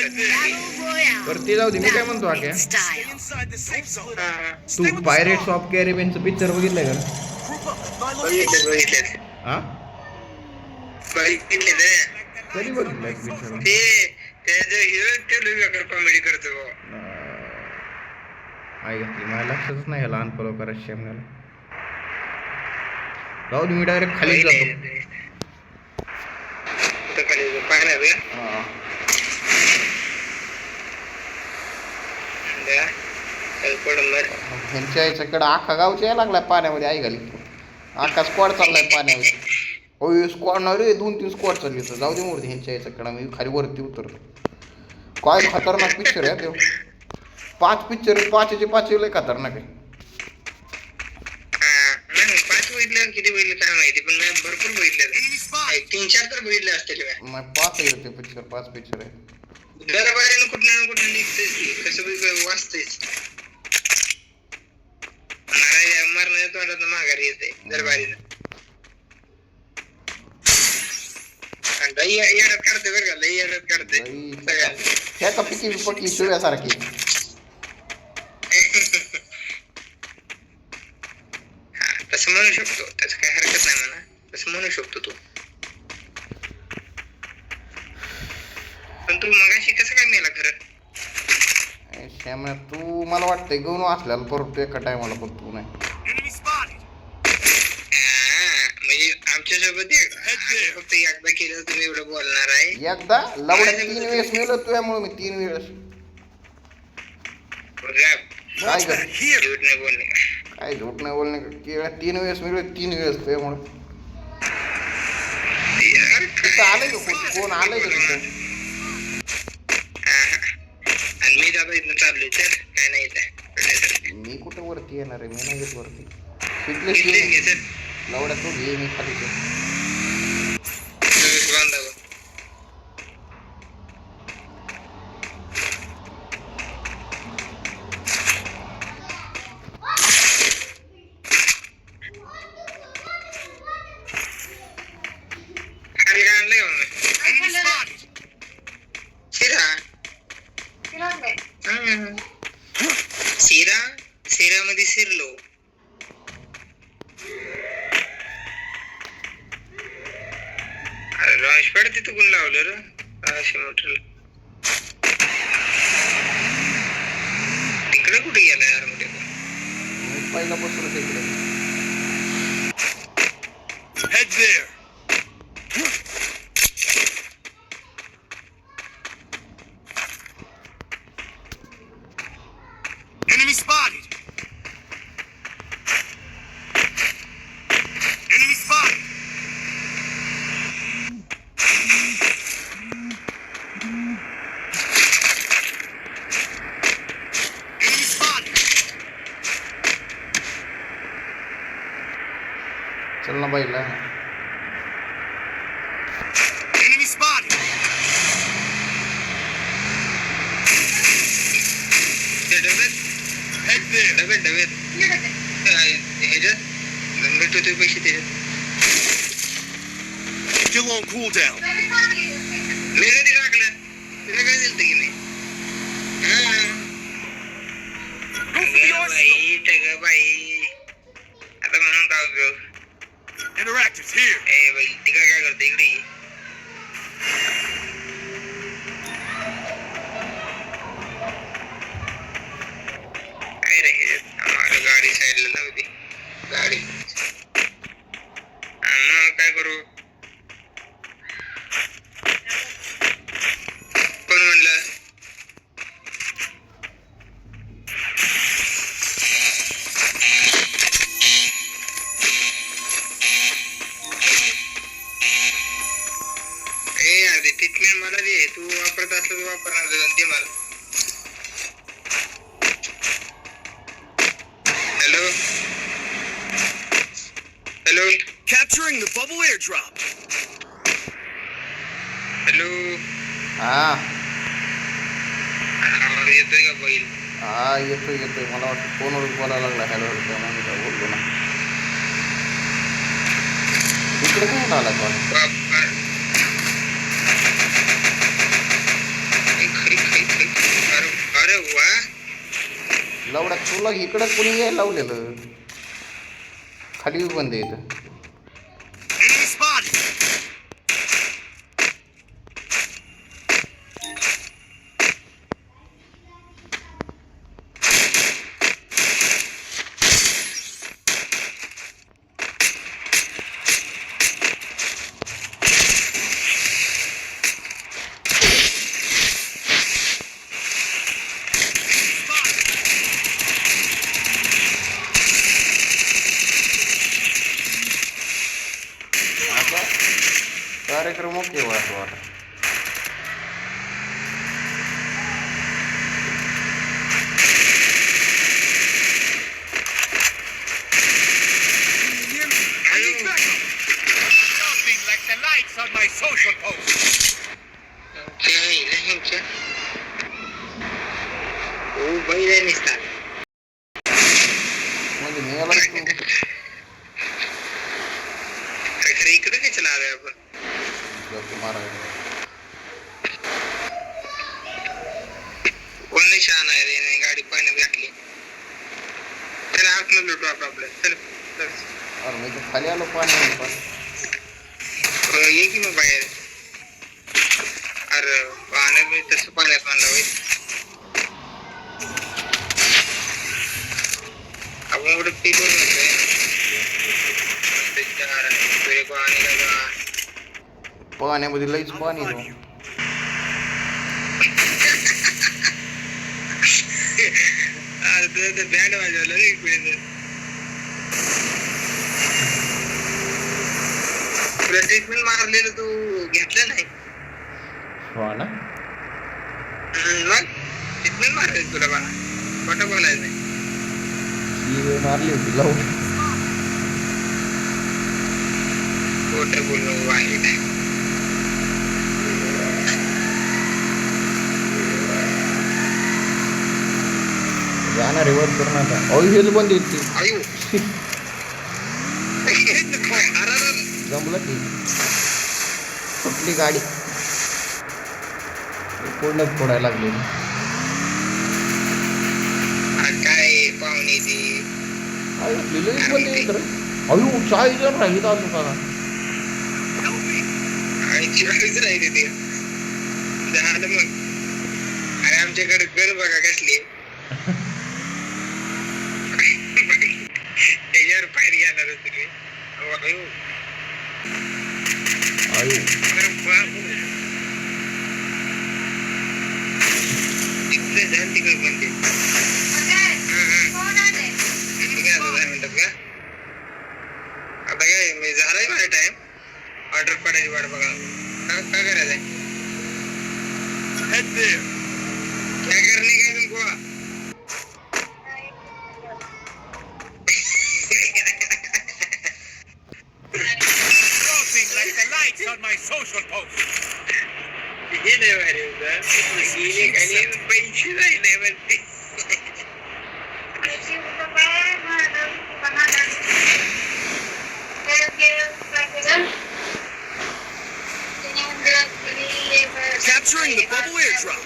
बरं ते जाऊ दे, मी काय म्हणतो आख्या, तू पायरेट्स ऑफ कॅरिबियनचं पिक्चर बघितलंय का? बघितलेत हा, बघितलेत. कधी बघितलंय पिक्चर? ते त्याचा हिरो ते लई बेकार कॉमेडी करतो बुवा. आई घातली माझ्या लक्षातच नाही, लहान फॉलो करायचं शेमण्याला. जाऊ दे, मी डायरेक्ट खालीच जातो. कुठं खाली जाऊ? पाहणार का? हा. द्या. चल पडून मर. ह्यांच्या याच्याकडं अख्खा गावच्या यायला लागलाय पाण्यामध्ये, आई घाली. अख्खा स्क्वॉड चाललाय पाण्यामध्ये. होय स्क्वॉड ना रे, 2-3 स्क्वॉड चालली होतं. जाऊ दे मूर्ती ह्यांच्या याच्याकडं, मी खाली वरती उतरतो. काय खतरनाक पिक्चर आहे तो. 5 पिक्चर, 5चे 5 लय खतरनाक आहे. नाही 5 बघितलं, किती बघितलं काय माहिती, पण मी भरपूर बघितलं. 3-4 तर बघितले असतील. 5 आहे ते पिक्चर, 5 पिक्चर आहे. दरबारीनं कुठं ना कुठं निघतेच, कसं बी वाचतेच. मरणाच्या तोंडात माघारी येते दरबारीनं. लई येड्यात काढते बरं का, लई येड्यात काढते ह्याचा पिकी पक्की शिव्यासारखी. तसं म्हणू शकतो, त्याचं काही हरकत नाही म्हणा, तसं म्हणू शकतो तू. पण तू मगाशी कसं काय मेला खरं? श्याम्या तू मला वाटतंय गौन वाचल्याला परत एका टायमाला पण तू नाही. म्हणजे आमच्या सोबत फक्त एकदा केलं तुम्ही एवढं बोलणार आहे. एकदा लवड्या 3 वेळेस मेलो तुझ्यामुळे, मी 3 वेळेस. काय कर झूट नाही बोलणे का? काय झूट नाही बोलणे का? 3 वेळेस मिळलो, 3 वेळेस तुझ्यामुळे. तिथं आलंय का कोण आलंय का तिथं? आणि मी दादा इथनं चाललोय तर काय नाही इथं. मी कुठं वरती येणार आहे, मी नाही येत वरती. तिथले लवड्या तू घे, मी खाली बांधावं. शिरामध्ये शिरलो. अरे रॉश पडते तू कोण लावलं रे अशी मोटर? तिकडे कुठे गेला यार मध्ये? पहिला बसून तिकडे. Head there. Enemy spotted. Enemy spotted. Enemy spotted. चल ना बाईला. Enemy spotted. Head there. डबेत ह्याच्यात भेटतो ते पैसे त्याच्यात. Still on cooldown. मी कधी टाकलं तुला काय दिलं की नाही? बाई टग बाई, आता म्हणून काय उपयोग? Interactives here. ए बाई तिकडे काय करते इकडे? काय रे आम्हाला गाडी साईडला लावू दे. गाडी मग काय करू? कोण म्हणलं? ए यार ते ट्रीटमेंट मला दे, तू वापरत असलं तर वापरणार दे मला. Hello hello Capturing the bubble airdrop. Hello, हा आवाज येतोय का बैल? हा येतोय येतोय. मला वाटतं फोनवर बोलायला लागला. हॅलो त्यामुळे मी काय बोललो ना. इकडे काय आला कॉल? बाप खरी लवड्या तुला इकडं कोणी यायला लावलेलं खाली बंद येतं Enemy spotted. आता कार्यक्रम ओके वाटतो आता I need backup. Nothing like the lights on my social post. ओ बैल निसतात म्हणजे मी याला खरं इकडे काय चला आलोय आपण कोण नाही शहाणा आहे रे गाडी पाण्यात घातली चला आतनं लुटू आपण आपलं चल चल. अरे मी तर खाली आलो पाण्यामध्ये पण ये की मग बाहेर अरे पाण्यात मी तसं पाण्यात म्हणलं होय आपण एवढं ते करू नकोय पाण्यामध्ये लईच पाणी On तो. you. बँड वाजवलं रे इकडे तुला ट्रीटमेंट मारलेलं तू घेतलं नाही हो ना मग ट्रीटमेंट मारलेलं तुला बा खोटं बोलायचं नाही ही मारली होती लावून खोटं बोलणं वाईट आहे जाणार रिवर्स करून आता अहो हेच बंद येते आयु जमलं की कुठली गाडी पूर्ण फोडायला लागली काय पाहुणे ती लईच बंद येत रे अयो 40 जण राहिली अजून का आणि चिराईच राहिली ती झालं मग अरे आमच्याकडे गण बघा कसली त्याच्यावर पायरी येणार तुम्ही अयो तिकडे जा तिकडे म्हणते आता काय मी झालाय माझा टाइम ऑर्डर पडायची वाट बघा काय करायचंय Head there. क्या करने का तुमको Nothing like the lights on my social post. हे नाही भारी होतं ये खाली पैसे नाही म्हणते Capturing the bubble airdrop.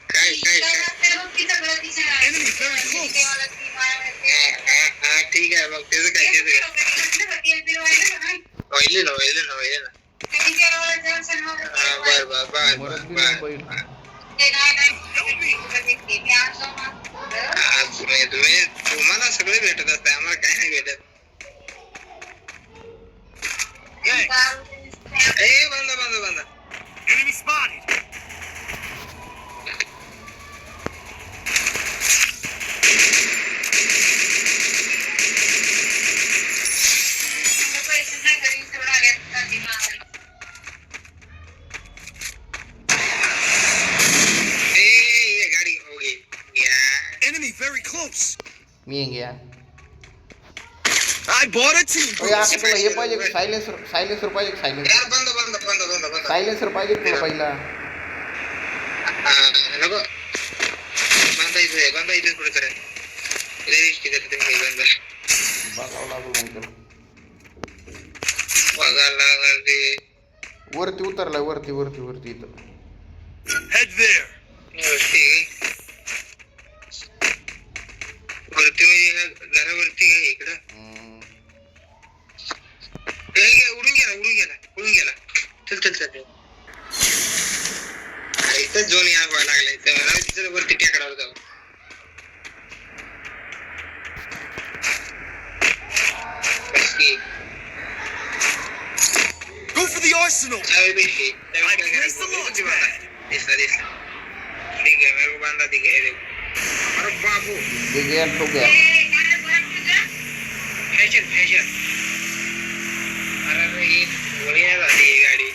काय काय काय Enemy very close. हा ठीक आहे मग त्याचं काय व्हायले ना हा बर बर बर मरत बी बर नाही बैल. तुम्ही तुम्हाला सगळे भेटत असते आम्हाला काय नाही भेटत ए बंद Enemy spotted. ए गाडी हो गई Enemy very close. Me Gaya I bought a team ओय boost. आता तुला हे पाहिजे का सायलेन्सर पाहिजे का यार बंद सायलेन्सर पाहिजे का तुला पहिला नको बांधायचं पुढे करेल रिस्क करते बंद बघावं लागू मग त्याला बघायला लागल ते. वरती उतरलाय वरती वरती वरती इथं. Head there. वरती वरती म्हणजे घरावरती आहे इकडं. उडून गेला. चल. इथं झोन यावं लागलाय तर वरती टेकडावर जाऊ. Go for the arsenal. चावी भेटली. दिसला. ठीक आहे मेरे को बांधा दिख है. अरे बाबू गया तो गया. फॅशन. अरे ही गोळी नाही झाली ही गाडी.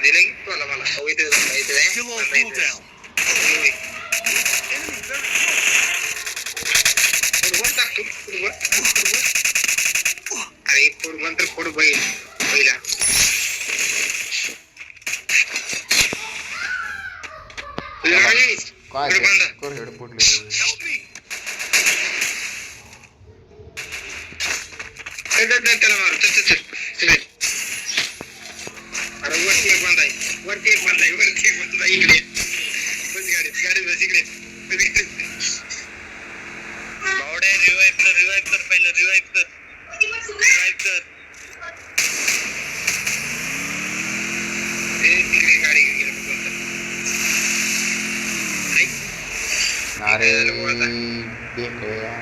दिलं की मला इथे Still on cooldown. अरे फोड तर फोड पहिला. काय कर हेड पडले. Help me. त्याला मार. चल. अरे वरती एक बंद आहे इकडे. गाडी बस इकडे. बावडे रिवाइव कर पहिलं रिवाइव कर. तिकडे गाडी गेली. अरे बेकया.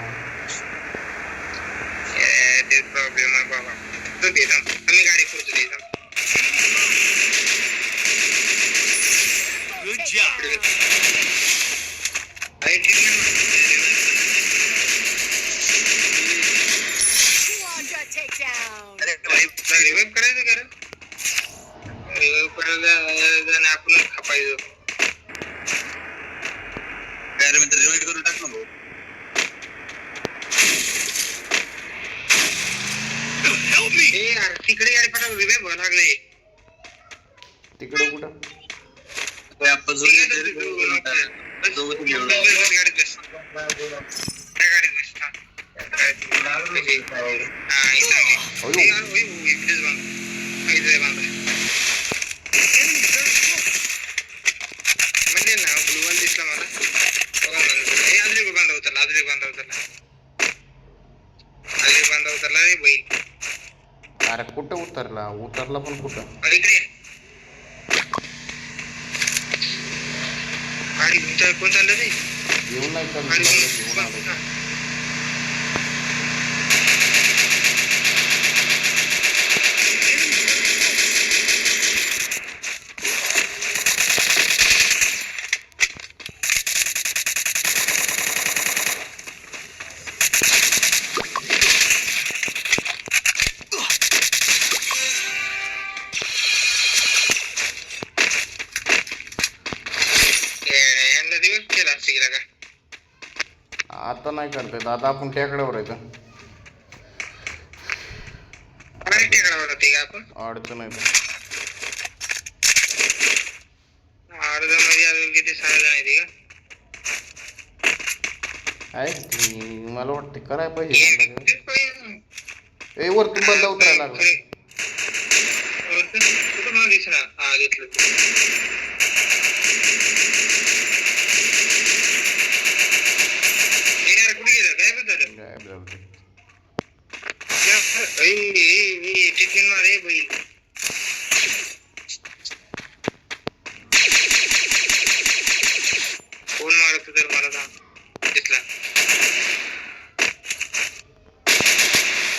ते प्रॉब्लेम आहे बाबा. तू दे थांब. आम्ही गाडी करतो दे थांब. Good job. Quadra takedown. Revive करायचं का रे? रिवाइव करायला आपण खपायचो. अरे मित्र रिवाइव करून टाक ना भाऊ. Help me. ए यार तिकडे गाडी पटाव रिवाइव व्हायला लागले. तिकडं कुठं? आपण जो गाडीत बस. त्या गाडीत बस. म्हणजे ना ग्लुवाल दिसला मला. आजरी बांधा उतरला रे बैल. अरे कुठं उतरला पण कुठं? अरे इकडे गाडी घेऊन कोण चाललं रे? येऊन नाही गाडी चाललं घेऊन आलो. आता नाही करता येत. आता आपण टेकड्यावर आहे का? अडचण आहे. मला वाटते करायला पाहिजे. ए वरतून बंद उतरायला लागला. गायब झालं. टिफिन मारे बैल. कोण मारत तर मला सांग. दिसला.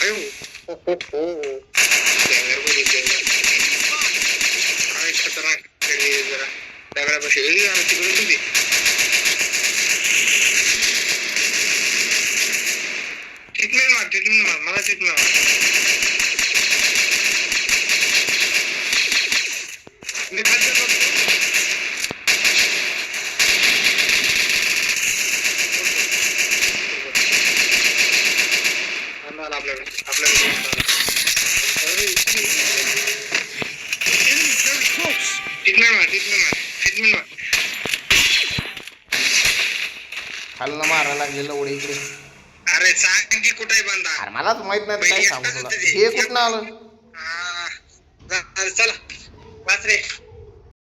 अयो हो कॅमेरा को दिसले. काय खतरनाक खेळली जरा. दगडापाशी तिकडे तुम्ही. ट्रीटमेंट मार मला ट्रीटमेंट मार. मी खाद्य करतो. आपल्याकडे ट्रीटमेंट मार. खालनं मारायला लागलेलं उडे इकडे. अरे सांग की कुठे बंदा अरे मलाच माहित नाही तर काय सांगू तुला हे कुठं आलं चला